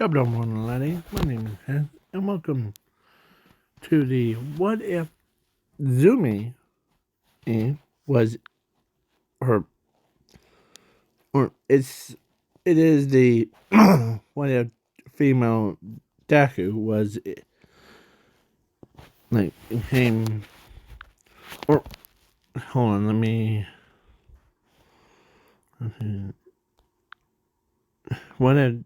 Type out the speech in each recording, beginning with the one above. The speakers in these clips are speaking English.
Double morning, laddie. My name is Ken, and welcome to the What If Zumi was her, or it is the what if female Deku was like him, or hold on, let me. What if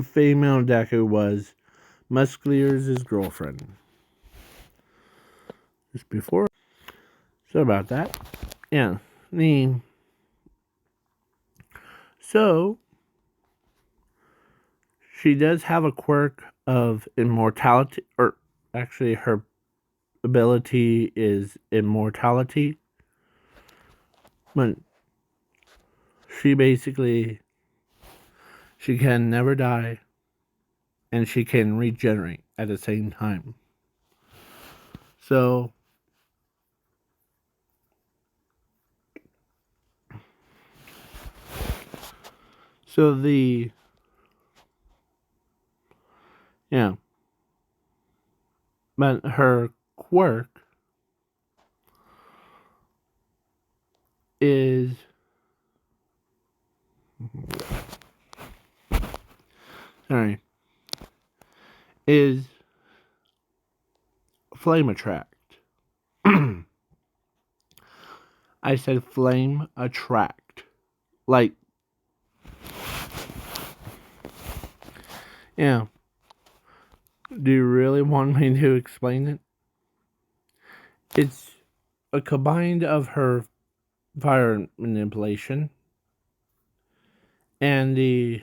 female Deku was Muscular's girlfriend? Just before. So about that. Yeah. So she does have a quirk of immortality, or actually, her ability is immortality. But she can never die, and she can regenerate at the same time. So the yeah, but her quirk is sorry is flame attract. I said flame attract. Like, yeah. Do you really want me to explain it? It's a combined of her fire manipulation and the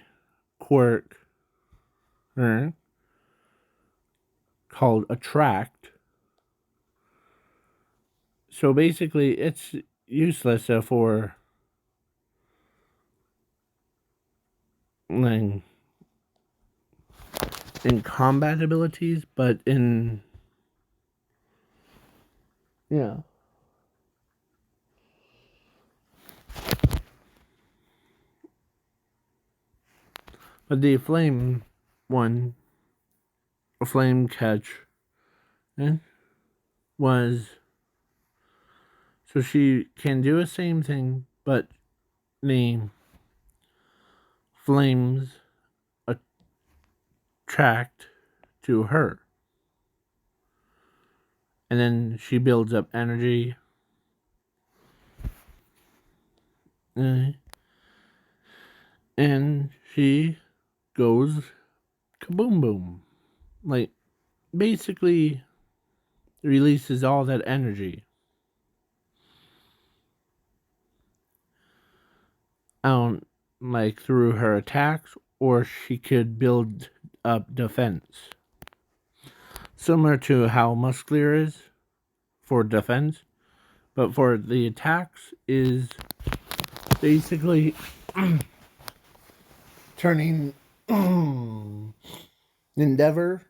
quirk called attract. So basically, it's useless for like, in combat abilities, but in yeah. But the flame one, a flame catch, was so she can do the same thing, but the flames attract to her. And then she builds up energy. And she goes kaboom boom. Like, basically releases all that energy out, like through her attacks, or she could build up defense. Similar to how muscular is for defense, but for the attacks is basically turning Endeavor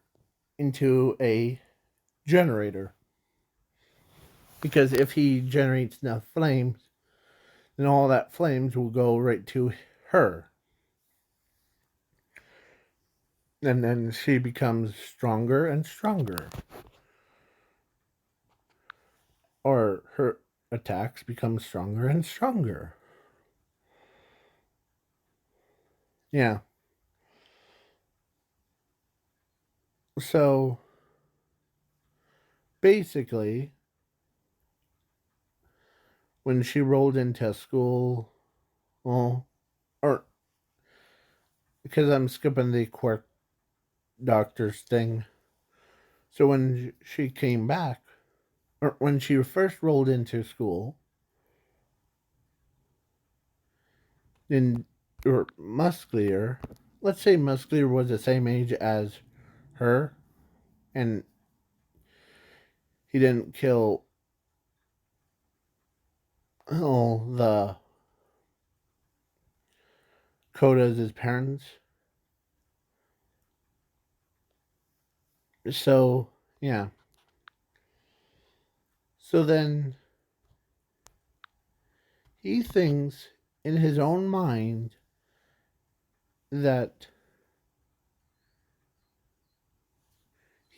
into a generator. Because if he generates enough flames, then all that flames will go right to her. And then she becomes stronger and stronger. Or her attacks become stronger and stronger. Yeah. So basically, when she rolled into school, well, or because I'm skipping the quirk doctor's thing. So when she came back, or when she first rolled into school, then or Musclier, let's say Musclier was the same age as her, and he didn't kill all the Kodas, his parents. So, yeah. So then he thinks in his own mind that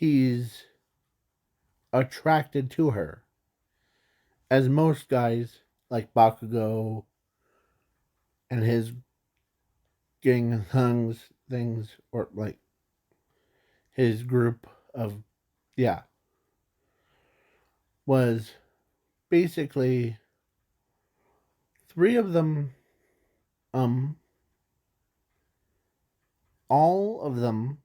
he's attracted to her. As most guys, like Bakugo and his gang hungs things, or like his group of, yeah, was basically three of them, um, all of them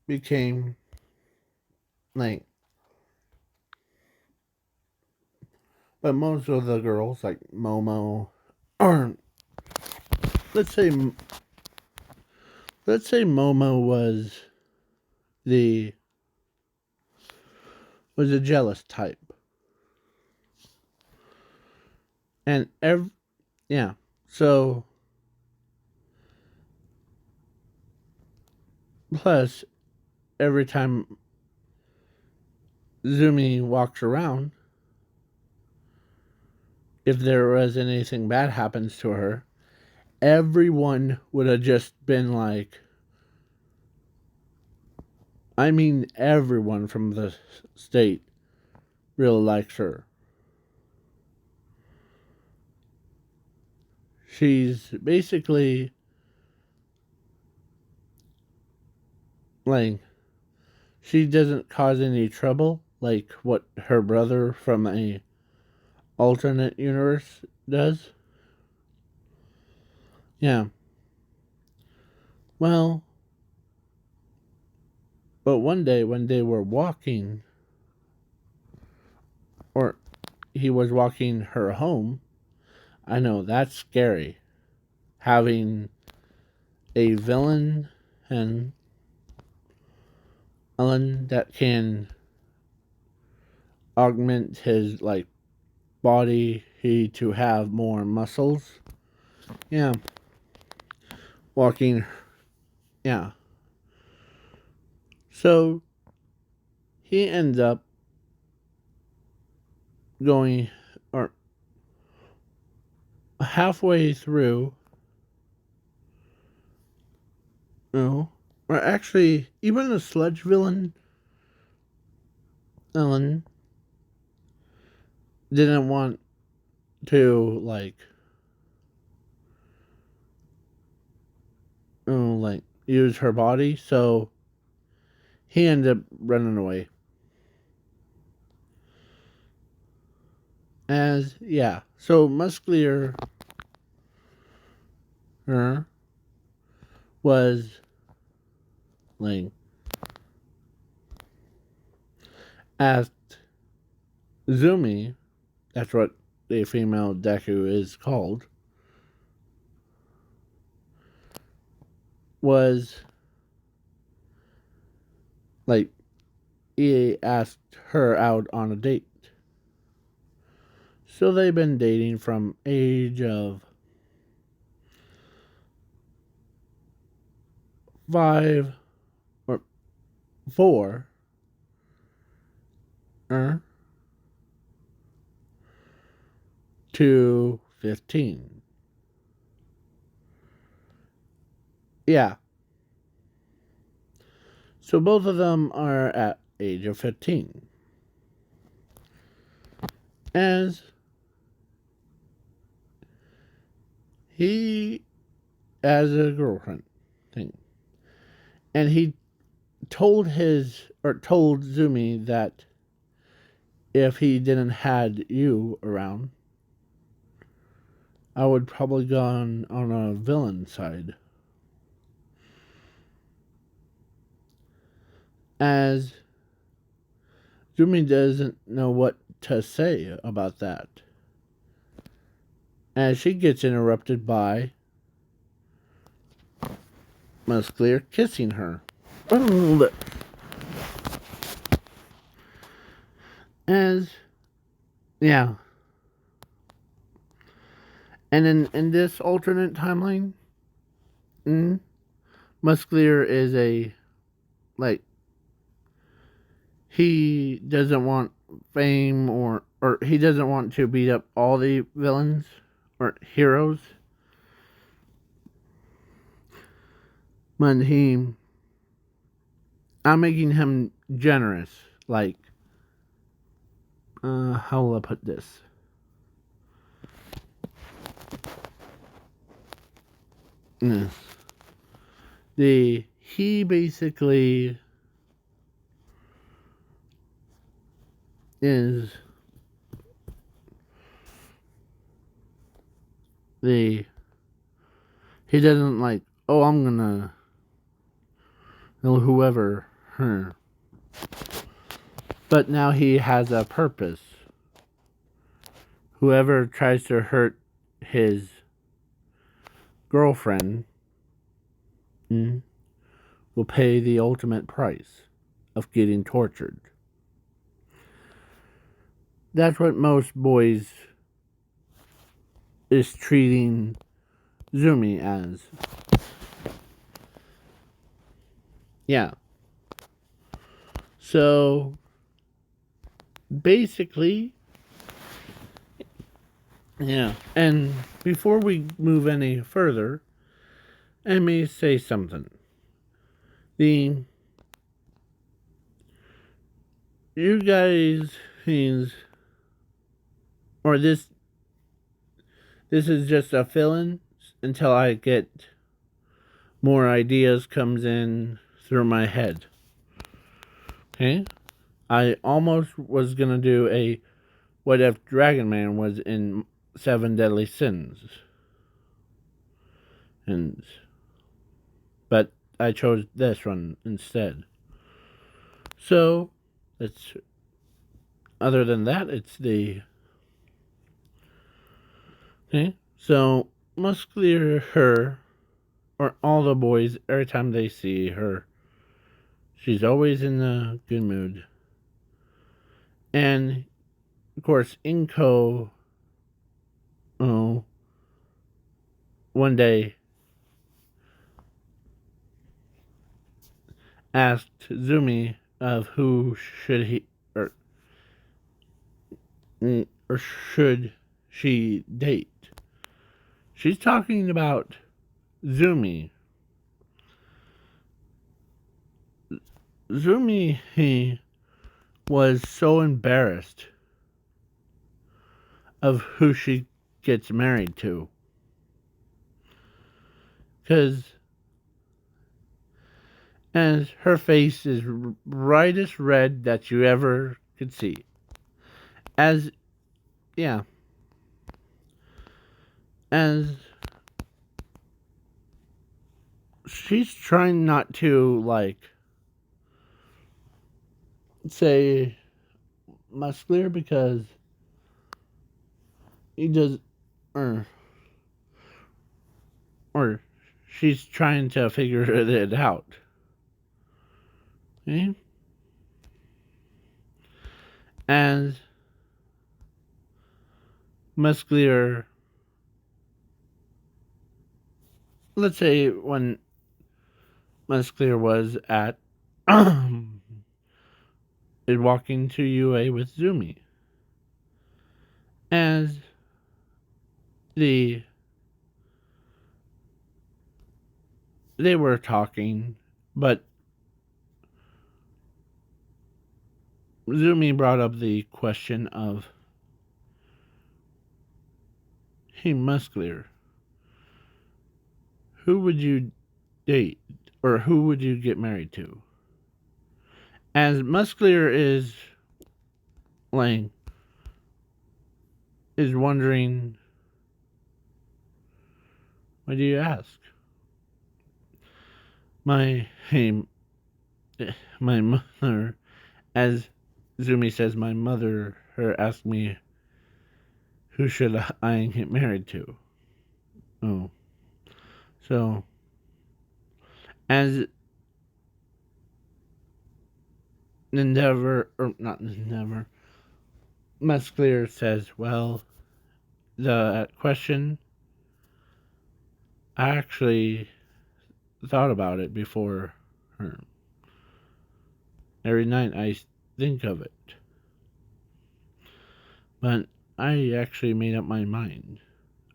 became like, but most of the girls, like Momo, or let's say, let's say Momo the was a jealous type, and yeah, so plus every time Zumi walks around, if there was anything bad happens to her, everyone would have just been like, I mean, everyone from the state really likes her. She's basically like, she doesn't cause any trouble like what her brother from a alternate universe does. Yeah. Well, but one day when they were walking, or he was walking her home, I know that's scary. Having a villain and Ellen that can augment his like body he to have more muscles. Yeah. Walking, yeah. So he ends up going, or halfway through, no, or actually even the sludge villain Ellen didn't want to like use her body, so he ended up running away. As yeah, so muscular was like asked Zumi, that's what the female deku is called, was like he asked her out on a date. So they've been dating from age of 5 or 4 to 15. Yeah. So both of them are at age of 15. As he has a girlfriend thing. And he told Zumi that if he didn't had you around, I would probably go on a villain side. As Zumi doesn't know what to say about that. As she gets interrupted by Muscular kissing her. As yeah. And in this alternate timeline, Muscular is a like he doesn't want fame or he doesn't want to beat up all the villains or heroes. But he I'm making him generous. Like, how will I put this? He basically is he doesn't like, oh, I'm gonna know whoever her. But now he has a purpose. Whoever tries to hurt his girlfriend will pay the ultimate price of getting tortured. That's what most boys is treating Zumi as. Yeah. So basically, yeah. And before we move any further, let me say something. You guys, or this is just a fill-in until I get more ideas comes in through my head. Okay? I almost was gonna do a what if Dragon Man was in 7 Deadly Sins. But I chose this one instead. So other than that, it's the okay. So muscular her, or all the boys, every time they see her, she's always in a good mood. And of course, Inko, one day asked Zumi of who should he or should she date. She's talking about Zumi. Zumi, he was so embarrassed of who she gets married to. Because as her face is brightest red that you ever could see. As she's trying not to, like, say muscular because he does, or she's trying to figure it out. Okay? As muscular, let's say when muscular was at is walking to UA with Zumi. As they were talking, but Zumi brought up the question of, hey, muscular, who would you date, or who would you get married to? As muscular is like is wondering, why do you ask? My mother, as Zumi says, my mother her asked me, who should I get married to? Oh, so as Endeavor, or not Endeavor, muscular says, well, the question, I actually thought about it before her. Every night I think of it. But I actually made up my mind.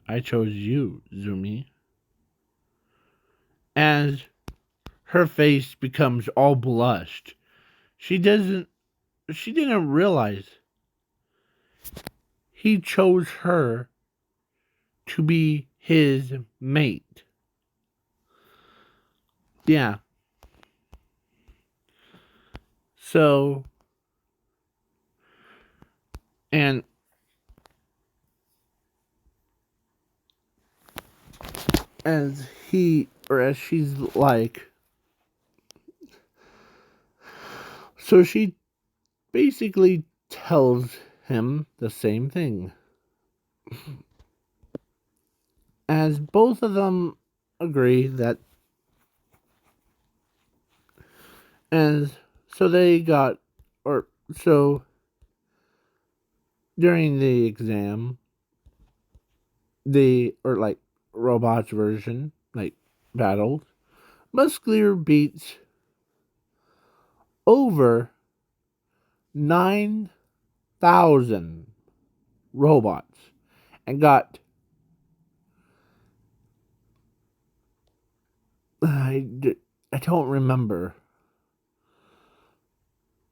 I chose you, Zumi. As her face becomes all blushed. She didn't realize he chose her to be his mate. Yeah. So, and as she's like, so she basically tells him the same thing. As both of them agree that, and so they got, or so during the exam, or like robots version, like battles, Muscular beats over 9,000 robots and got, I don't remember,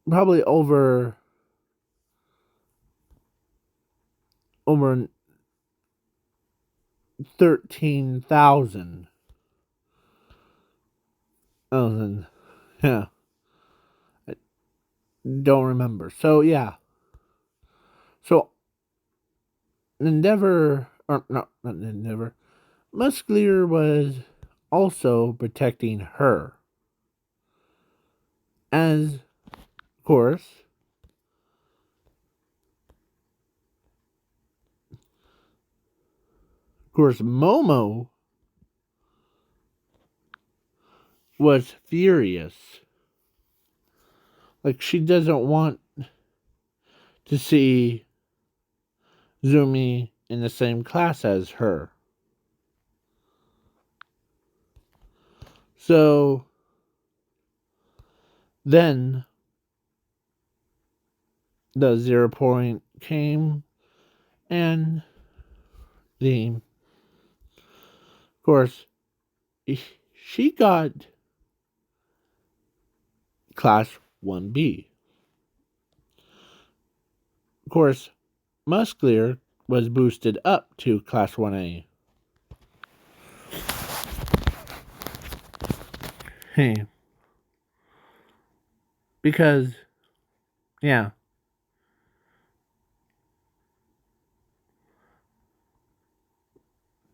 probably over 13,000. Yeah, I don't remember. So yeah, so Endeavor, or not Endeavor, Muscular was also protecting her. As, of course, Momo was furious. Like, she doesn't want to see Zumi in the same class as her. So then the 0 point came, and of course, she got class 1B. Of course, Muscular was boosted up to class 1A. Hey. Because, yeah.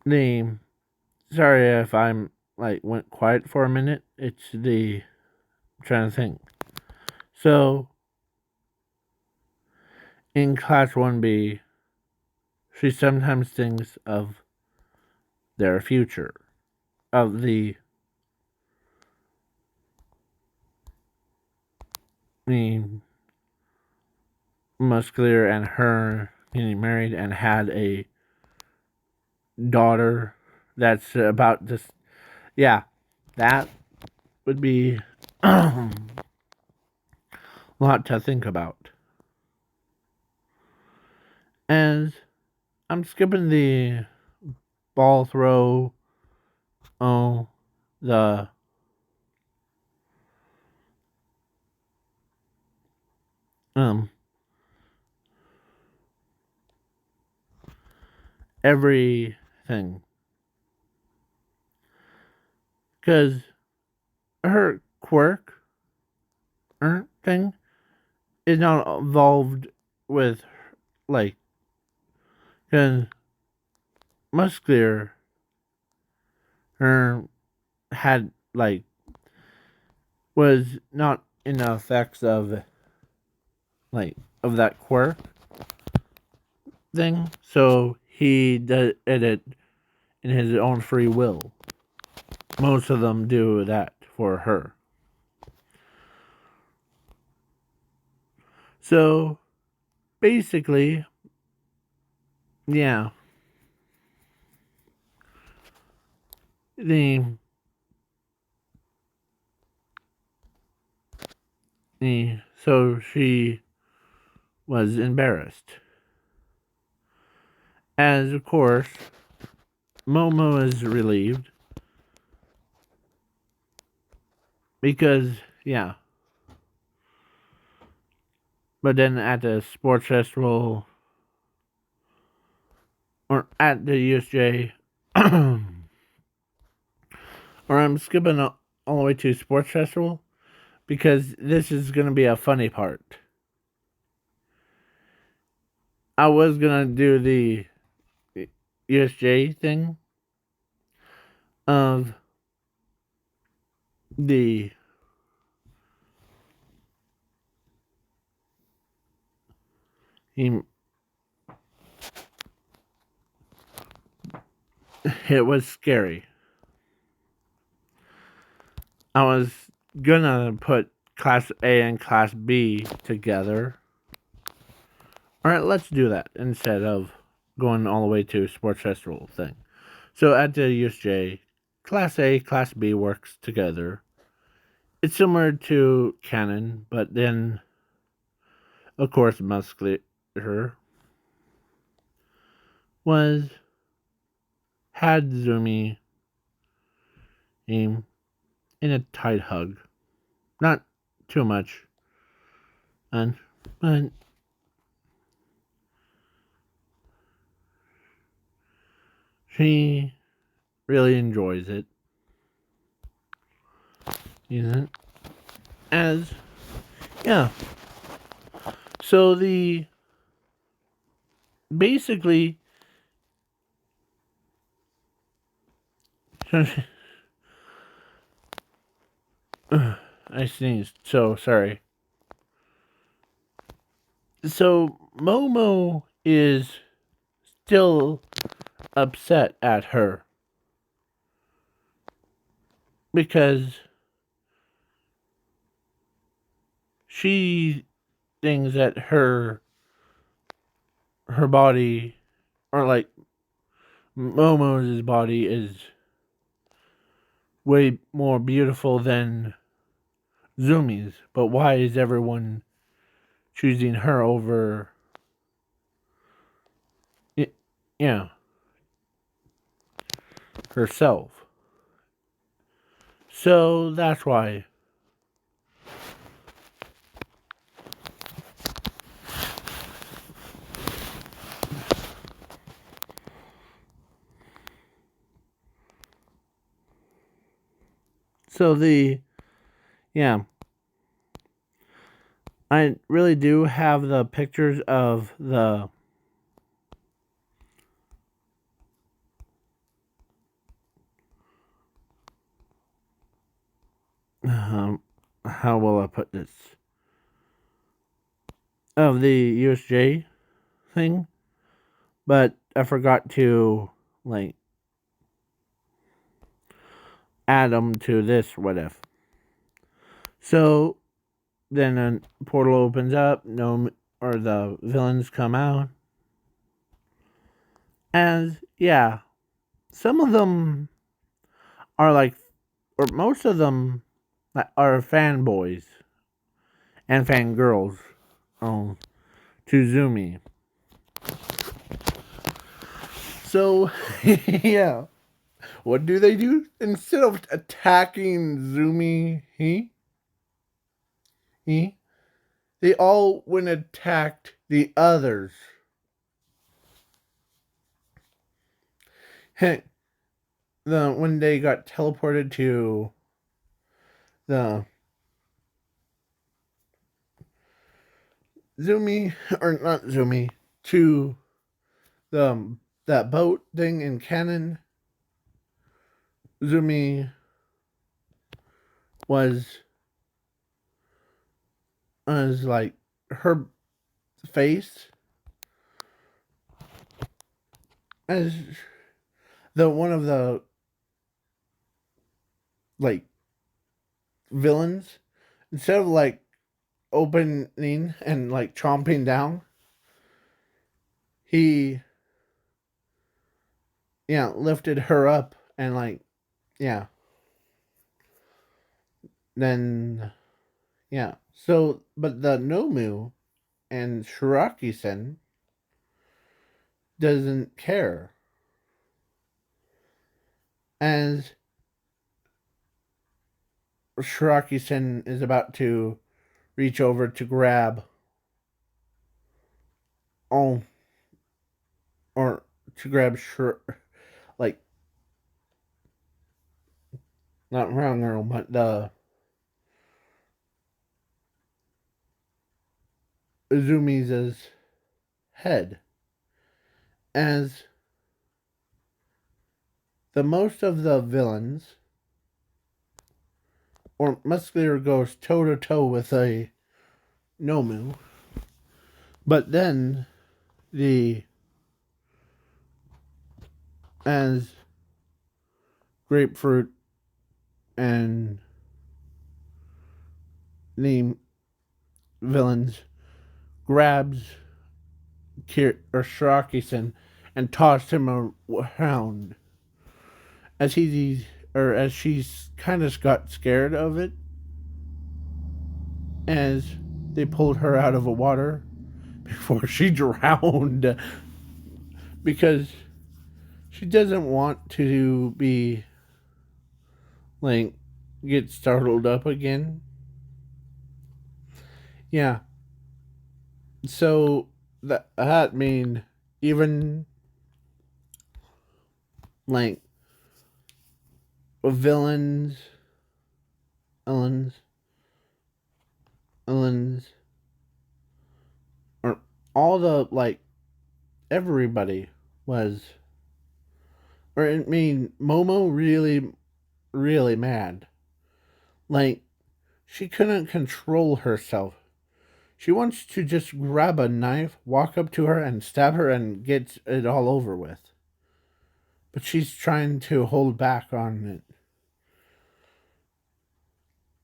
The Sorry if I'm like went quiet for a minute. It's I'm trying to think. So in class 1B, she sometimes thinks of their future, of the Muscular and her getting married and had a daughter that's about this. Yeah, that would be a lot to think about. As I'm skipping the ball throw, oh, the um everything, because her quirk thing is not involved with, like, because Muscular her had, like, was not in the effects of, like, of that quirk thing, so he did it in his own free will. Most of them do that for her. So basically, yeah, the so she was embarrassed. As of course, Momo is relieved. because yeah. But then at the sports festival or at the USJ, or I'm skipping all the way to sports festival because this is gonna be a funny part. I was gonna do the USJ thing of the it was scary. I was gonna put Class A and Class B together. Alright, let's do that instead of going all the way to sports festival thing. So at the USJ, Class A, Class B works together. It's similar to Canon, but then, of course, Muscular was had Zumi in a tight hug. Not too much, but she really enjoys it. You know, as yeah. So the basically, I sneezed. So sorry. So Momo is still upset at her because she thinks that her body, or like Momo's body, is way more beautiful than Zumi's. But why is everyone choosing her over yeah, herself? So that's why. So yeah, I really do have the pictures of the how will I put this? Of the USJ thing, but I forgot to like add them to this what if. So then a portal opens up, no, or the villains come out, and yeah, some of them are like, or most of them are fanboys and fangirls. Oh, to Zumi. So yeah, what do they do instead of attacking Zumi? He they all went and attacked the others. When they got teleported to the Zumi, or not Zumi, to the that boat thing in Canon, Zumi was like her face as the one of the like villains, instead of like opening and like chomping down, he lifted her up and like yeah then so but the Nomu and Shiraki-sen doesn't care, as Shiraki-sen is about to reach over to grab, oh, or to grab like, not wrong girl, but the Izumi's head. As the most of the villains, or Muscular goes toe to toe with a Nomu, but then the as Grapefruit and the villains grabs Shiraki-sen and tossed him around as as she's kind of got scared of it as they pulled her out of the water before she drowned because she doesn't want to be like get startled up again. Yeah. So that mean even like villains, villains, villains, or all the like everybody was, or I mean Momo really mad. Like she couldn't control herself. She wants to just grab a knife, walk up to her, and stab her and get it all over with. But she's trying to hold back on it.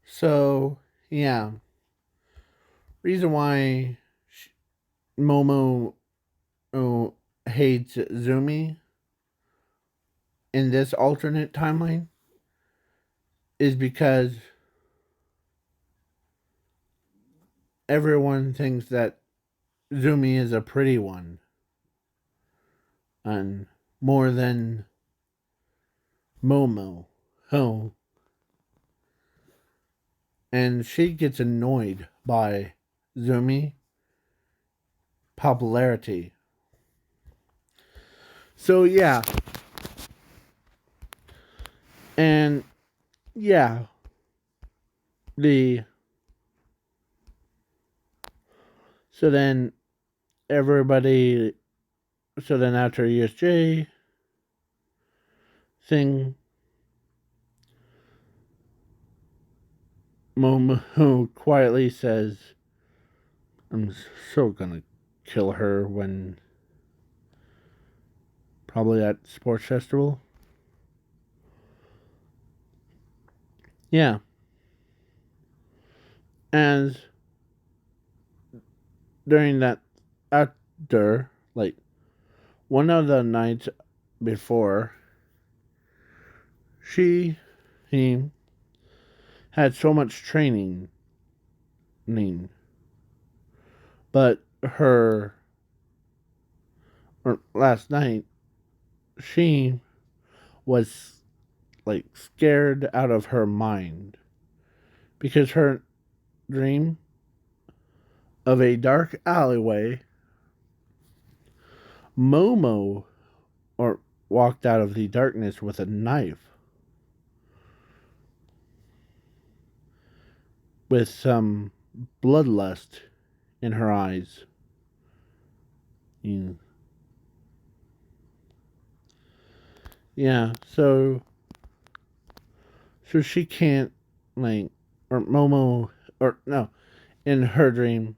So, yeah. Reason why Momo hates Zumi in this alternate timeline is because everyone thinks that Zumi is a pretty one. And more than Momo. Oh. And she gets annoyed by Zumi popularity. So yeah. And yeah. The so then everybody so then after ESJ thing Momo quietly says I'm so gonna kill her when probably at sports festival. Yeah. As during that after like one of the nights before he had so much training but her or last night she was like scared out of her mind because her dream of a dark alleyway Momo or walked out of the darkness with a knife with some bloodlust in her eyes. Yeah, so she can't like or Momo or no, in her dream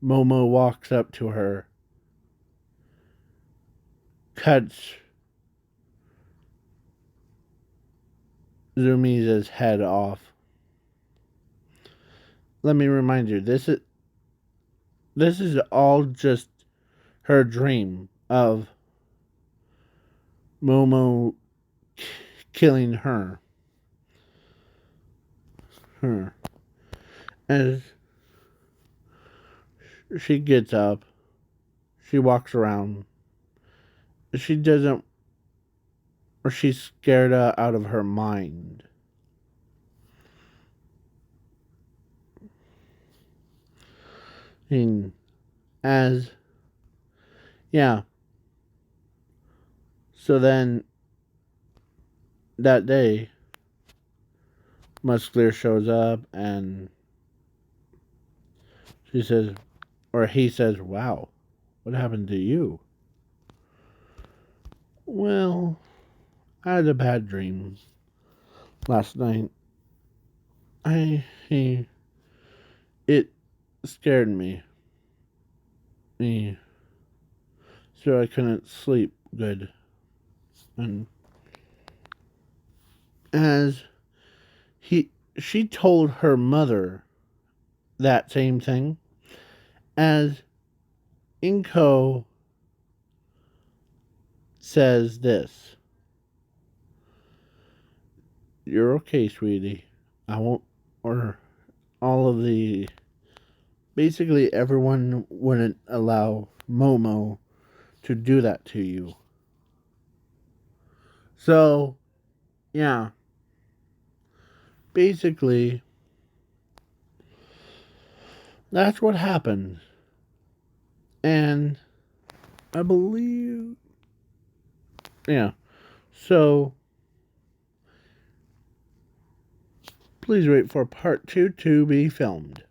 Momo walks up to her, cuts Zumi's head off. Let me remind you, this is all just her dream of Momo killing her. Her. As she gets up, she walks around. She doesn't, or she's scared out of her mind. And as yeah, so then that day, Muscular shows up and she says, or he says, "Wow, what happened to you?" Well, I had a bad dream last night. He it scared me, so I couldn't sleep good. And as he, she told her mother that same thing. As Inko says this, "You're okay, sweetie. I won't," or all of the, basically everyone wouldn't allow Momo to do that to you. So, yeah, basically, that's what happened. And I believe, yeah, so please wait for part 2 to be filmed.